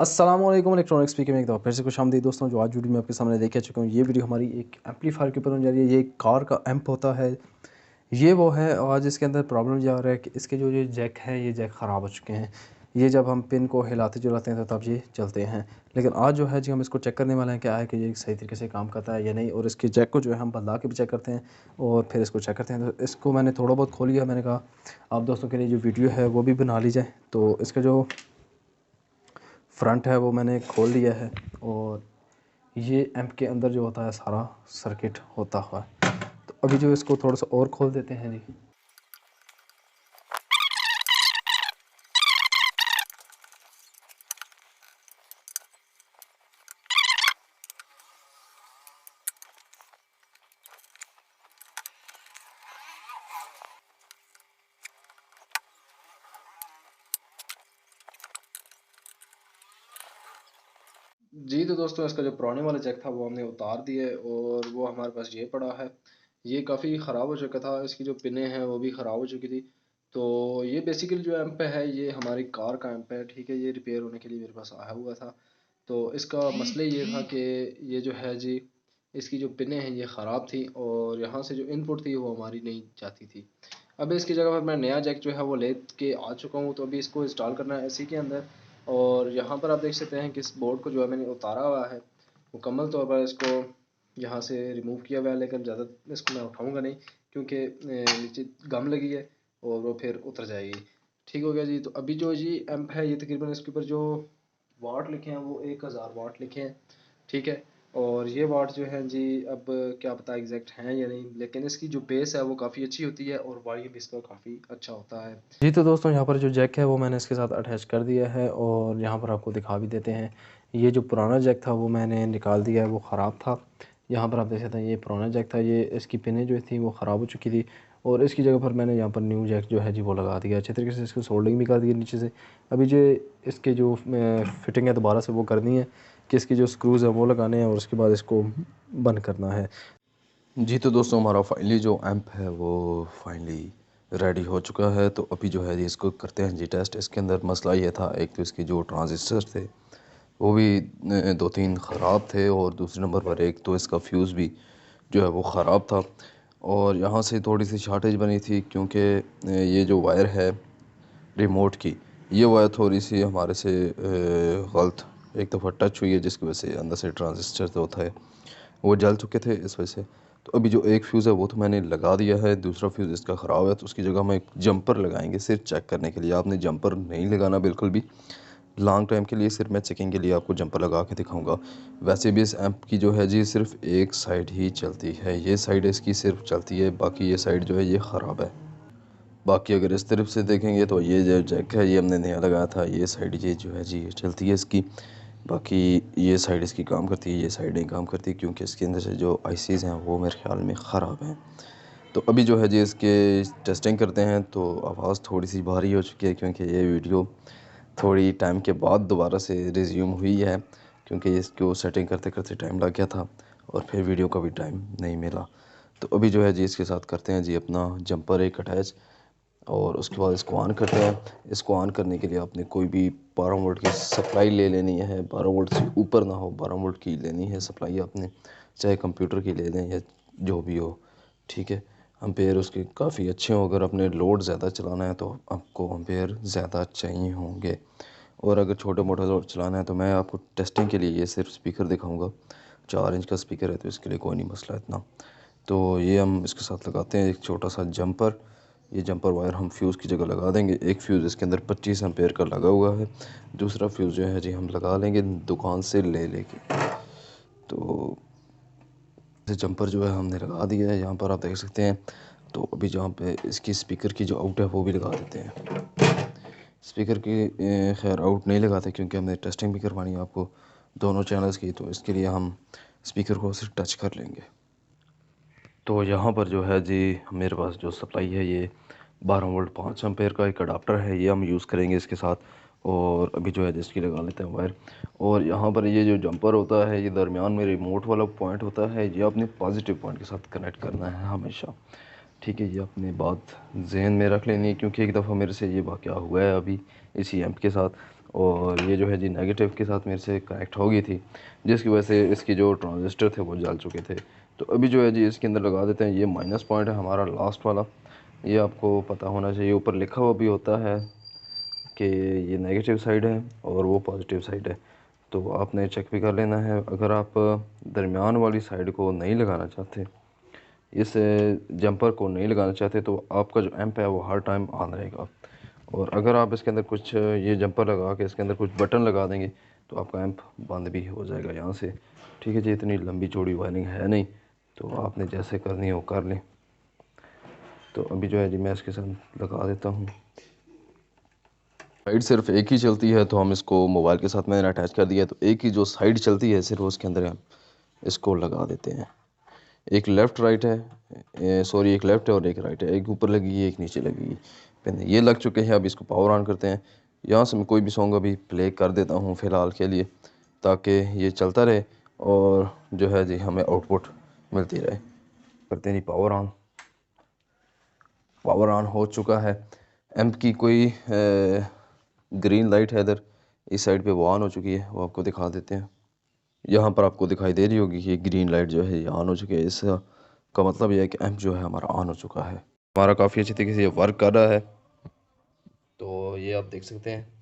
अस्सलामुअलैकुम electronics speaker में एक दफ़ा फिर से खुशामदीद दोस्तों। जो आज वीडियो मैं आपके सामने लेके आ चुका हूँ, ये वीडियो हमारी एक एम्पलीफायर के ऊपर होने जा रही है। ये कार का एम्प होता है, ये वो है। आज इसके अंदर प्रॉब्लम ये आ रहा है कि इसके जो ये जैक हैं, ये जैक ख़राब हो चुके हैं। ये जब हम पिन को हिलाते जुलाते हैं तो तब ये चलते हैं। लेकिन आज जो है जी हम इसको चेक करने वाले हैं क्या है कि ये सही तरीके से काम करता है या नहीं। और इसके जैक को जो है हम बदला के भी चेक करते हैं और फिर इसको चेक करते हैं। तो इसको मैंने थोड़ा बहुत खोल लिया। मैंने कहा आप दोस्तों के लिए जो वीडियो है वो भी बना ली जाए। तो इसका जो फ्रंट है वो मैंने खोल लिया है और ये एम्प के अंदर जो होता है सारा सर्किट होता हुआ है। तो अभी जो इसको थोड़ा सा और खोल देते हैं जी। जी तो दोस्तों, इसका जो पुराने वाला जैक था वो हमने उतार दिया है और वो हमारे पास ये पड़ा है। ये काफ़ी ख़राब हो चुका था, इसकी जो पिनें हैं वो भी ख़राब हो चुकी थी। तो ये बेसिकली जो एम्प है ये हमारी कार का एम्प है, ठीक है। ये रिपेयर होने के लिए मेरे पास आया हुआ था। तो इसका मसला ये था कि ये जो है जी, इसकी जो पिनें हैं ये ख़राब थी और यहाँ से जो इनपुट थी वो हमारी नहीं जाती थी। अब इसकी जगह पर मैं नया जैक जो है वो ले के आ चुका हूँ। तो अभी इसको इंस्टॉल करना है इसी के अंदर। और यहाँ पर आप देख सकते हैं कि इस बोर्ड को जो है मैंने उतारा हुआ है, मुकम्मल तौर पर इसको यहाँ से रिमूव किया हुआ है। लेकिन ज़्यादा इसको मैं उठाऊँगा नहीं क्योंकि नीचे गम लगी है और वो फिर उतर जाएगी। ठीक हो गया जी। तो अभी जो जी एम्प है ये तकरीबन इसके ऊपर जो वाट लिखे हैं वो 1000 वाट लिखे हैं, ठीक है। और ये वाट जो है जी, अब क्या पता एग्जैक्ट हैं या नहीं, लेकिन इसकी जो बेस है वो काफ़ी अच्छी होती है और वॉल्यूम इसका काफ़ी अच्छा होता है जी। तो दोस्तों, यहाँ पर जो जैक है वो मैंने इसके साथ अटैच कर दिया है और यहाँ पर आपको दिखा भी देते हैं। ये जो पुराना जैक था वो मैंने निकाल दिया है, वो ख़राब था। यहाँ पर आप देख सकते हैं ये पुराना जैक था, ये इसकी पिनें जो थी वो ख़राब हो चुकी थी और इसकी जगह पर मैंने यहाँ पर न्यू जैक जो है जी वो लगा दिया। अच्छे तरीके से इसको सोल्डिंग भी कर दी है नीचे से। अभी जो इसके जो फिटिंग है दोबारा से वो करनी है कि इसकी जो स्क्रूज़ हैं वो लगाने हैं और उसके बाद इसको बंद करना है। जी तो दोस्तों, हमारा फाइनली जो एम्प है वो फाइनली रेडी हो चुका है। तो अभी जो है जी इसको करते हैं जी टेस्ट। इसके अंदर मसला ये था, एक तो इसके जो ट्रांजिस्टर थे वो भी दो तीन ख़राब थे और दूसरे नंबर पर एक तो इसका फ्यूज़ भी जो है वो ख़राब था। और यहाँ से थोड़ी सी शॉर्टेज बनी थी क्योंकि ये जो वायर है रिमोट की, ये वायर थोड़ी सी हमारे से गलत एक दफ़ा टच हुई है, जिसकी वजह से अंदर से ट्रांजिस्टर जो होता है वो जल चुके थे इस वजह से। तो अभी जो एक फ्यूज़ है वो तो मैंने लगा दिया है, दूसरा फ्यूज़ इसका ख़राब है तो उसकी जगह हम एक जंपर लगाएंगे सिर्फ चेक करने के लिए। आपने जंपर नहीं लगाना बिल्कुल भी लॉन्ग टाइम के लिए, सिर्फ मैं चेकिंग के लिए आपको जंपर लगा के दिखाऊंगा। वैसे भी इस एम्प की जो है जी सिर्फ एक साइड ही चलती है, ये साइड इसकी सिर्फ चलती है, बाकी ये साइड जो है ये ख़राब है। बाकी अगर इस तरफ से देखेंगे तो ये जो जैक है ये हमने नया लगाया था, ये साइड ये जो है जी ये चलती है इसकी। बाकी ये साइड इसकी काम करती है, ये साइड नहीं काम करती क्योंकि इसके अंदर से जो आईसीज़ हैं वो मेरे ख्याल में ख़राब हैं। तो अभी जो है जी इसके टेस्टिंग करते हैं। तो आवाज़ थोड़ी सी भारी हो चुकी है क्योंकि ये वीडियो थोड़ी टाइम के बाद दोबारा से रिज्यूम हुई है क्योंकि इसको सेटिंग करते करते टाइम लग गया था और फिर वीडियो का भी टाइम नहीं मिला। तो अभी जो है जी इसके साथ करते हैं जी अपना जंपर एक अटैच और उसके बाद इसको ऑन करते हैं। इसको ऑन करने के लिए आपने कोई भी 12 वोल्ट की सप्लाई ले लेनी है, 12 वोल्ट से ऊपर ना हो, 12 वोल्ट की लेनी है सप्लाई आपने, चाहे कंप्यूटर की ले लें या जो भी हो, ठीक है। एम्पेयर उसके काफ़ी अच्छे हों, अगर आपने लोड ज़्यादा चलाना है तो आपको एम्पेयर ज़्यादा चाहिए होंगे, और अगर छोटे मोटे लोड चलाना है तो मैं आपको टेस्टिंग के लिए ये सिर्फ स्पीकर दिखाऊंगा। 4 इंच का स्पीकर है तो इसके लिए कोई नहीं मसला इतना। तो ये हम इसके साथ लगाते हैं एक छोटा सा जंपर। ये जंपर वायर हम फ्यूज़ की जगह लगा देंगे। एक फ्यूज़ इसके अंदर 25 एम्पेयर का लगा हुआ है, दूसरा फ्यूज़ जो है जी हम लगा लेंगे दुकान से ले लेके। तो ये जंपर जो है हमने लगा दिया है, यहाँ पर आप देख सकते हैं। तो अभी जहाँ पे इसकी स्पीकर की जो आउट है वो भी लगा देते हैं। स्पीकर की खैर आउट नहीं लगाते क्योंकि हमने टेस्टिंग भी करवानी है आपको दोनों चैनल्स की, तो इसके लिए हम स्पीकर को सिर्फ टच कर लेंगे। तो यहाँ पर जो है जी मेरे पास जो सप्लाई है ये 12 वोल्ट 5 एम्पेयर का एक अडाप्टर है, ये हम यूज़ करेंगे इसके साथ। और अभी जो है जिसकी लगा लेते हैं वायर। और यहाँ पर ये जो जंपर होता है ये दरमियान में रिमोट वाला पॉइंट होता है, ये अपने पॉजिटिव पॉइंट के साथ कनेक्ट करना है हमेशा, ठीक है। ये अपनी बात जहन में रख लेनी है क्योंकि एक दफ़ा मेरे से ये वाक़या हुआ है अभी इसी एम्प के साथ। और ये जो है जी नेगेटिव के साथ मेरे से कनेक्ट हो गई थी, जिसकी वजह से इसकी जो ट्रांजिस्टर थे वो जल चुके थे। तो अभी जो है जी इसके अंदर लगा देते हैं। ये माइनस पॉइंट है हमारा लास्ट वाला, ये आपको पता होना चाहिए। ऊपर लिखा हुआ भी होता है कि ये नेगेटिव साइड है और वो पॉजिटिव साइड है, तो आपने चेक भी कर लेना है। अगर आप दरमियान वाली साइड को नहीं लगाना चाहते, इस जंपर को नहीं लगाना चाहते, तो आपका जो एम्प है वो हर टाइम ऑन रहेगा। और अगर आप इसके अंदर कुछ ये जंपर लगा के इसके अंदर कुछ बटन लगा देंगे तो आपका एम्प बंद भी हो जाएगा यहाँ से। ठीक है जी, इतनी लंबी चौड़ी वायरिंग है नहीं, तो आपने जैसे करनी हो कर लें। तो अभी जो है जी मैं इसके साथ लगा देता हूँ। साइड सिर्फ एक ही चलती है, तो हम इसको मोबाइल के साथ मैंने अटैच कर दिया है, तो एक ही जो साइड चलती है सिर्फ उसके अंदर हम इसको लगा देते हैं। एक लेफ़्ट राइट है, सॉरी एक लेफ़्ट है और एक राइट है, एक ऊपर लगी है एक नीचे लगी है पिन। ये लग चुके हैं। अब इसको पावर ऑन करते हैं। यहाँ से मैं कोई भी सॉन्ग अभी प्ले कर देता हूँ फ़िलहाल के लिए, ताकि ये चलता रहे और जो है जी हमें आउटपुट मिलती रहे। करते हैं जी पावर ऑन। पावर ऑन हो चुका है। एम्प की कोई ग्रीन लाइट है इधर इस साइड पे, वो ऑन हो चुकी है, वो आपको दिखा देते हैं। यहाँ पर आपको दिखाई दे रही होगी कि ये ग्रीन लाइट जो है ये ऑन हो चुकी है। इसका मतलब ये है कि एम्प जो है हमारा ऑन हो चुका है, हमारा काफ़ी अच्छी तरीके से ये वर्क कर रहा है। तो ये आप देख सकते हैं।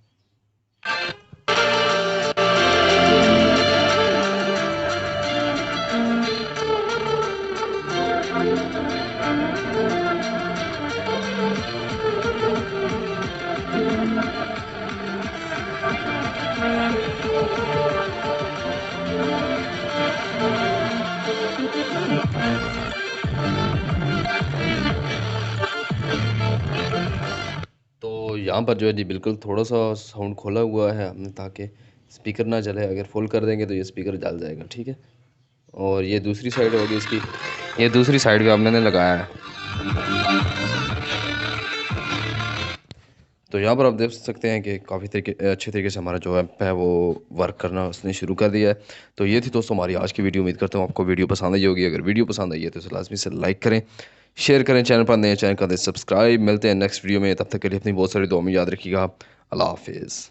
तो यहाँ पर जो है जी बिल्कुल थोड़ा सा साउंड खोला हुआ है हमने, ताकि स्पीकर ना जले। अगर फुल कर देंगे तो ये स्पीकर जल जाएगा। ठीक है। और ये दूसरी साइड होगी इसकी, ये दूसरी साइड भी हमने लगाया है। तो यहाँ पर आप देख सकते हैं कि काफ़ी अच्छे तरीके से हमारा जो ऐप है वो वर्क करना उसने शुरू कर दिया है। तो ये थी दोस्तों हमारी आज की वीडियो। उम्मीद करता हूँ आपको वीडियो पसंद आई होगी। अगर वीडियो पसंद आई है तो इसे लाजमी से लाइक करें, शेयर करें, चैनल पर नए चैनल कर दें सब्सक्राइब। मिलते हैं नेक्स्ट वीडियो में, तब तक के लिए अपनी बहुत सारी दुआ में याद रखिएगा। अल्लाह हाफिज़।